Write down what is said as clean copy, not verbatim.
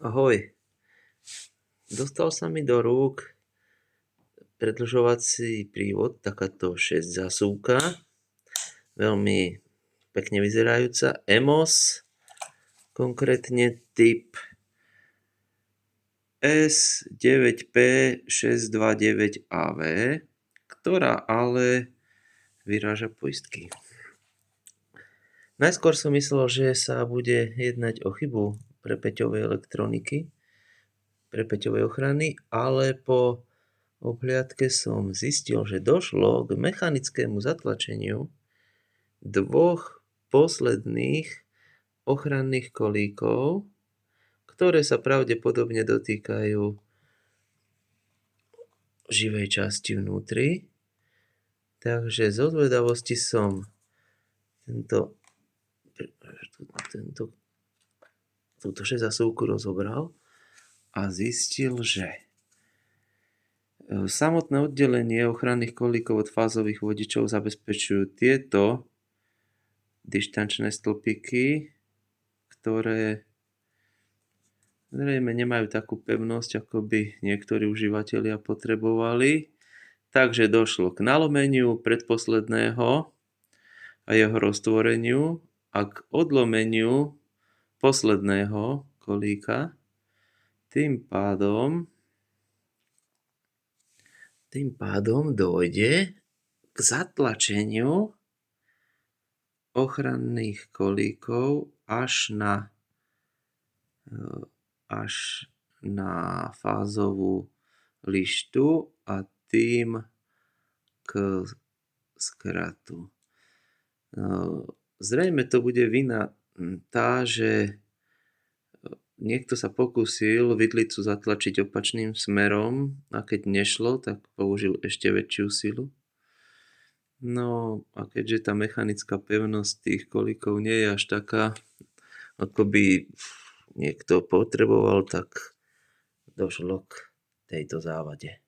Ahoj, dostal sa mi do rúk predĺžovací prívod, takáto 6 zásuvka, veľmi pekne vyzerajúca, EMOS, konkrétne typ S9P629AV, ktorá ale vyráža poistky. Najskôr som myslel, že sa bude jednať o chybu prepäťovej elektroniky, prepäťovej ochrany, ale po obhliadke som zistil, že došlo k mechanickému zatlačeniu dvoch posledných ochranných kolíkov, ktoré sa pravdepodobne dotýkajú živej časti vnútri. Takže zo zvedavosti som túto 6 zásuvku rozobral a zistil, že samotné oddelenie ochranných kolíkov od fázových vodičov zabezpečujú tieto dištančné stĺpiky, ktoré zrejme nemajú takú pevnosť, ako by niektorí užívateľia potrebovali. Takže došlo k nalomeniu predposledného a jeho roztvoreniu a k odlomeniu posledného kolíka. Tým pádom dôjde k zatlačeniu ochranných kolíkov až na fázovú lištu a tým k skratu. Zrejme to bude vina tá, že niekto sa pokúsil vidlicu zatlačiť opačným smerom a keď nešlo, tak použil ešte väčšiu silu. No a keďže tá mechanická pevnosť tých kolíkov nie je až taká, ako by niekto potreboval, tak došlo k tejto závade.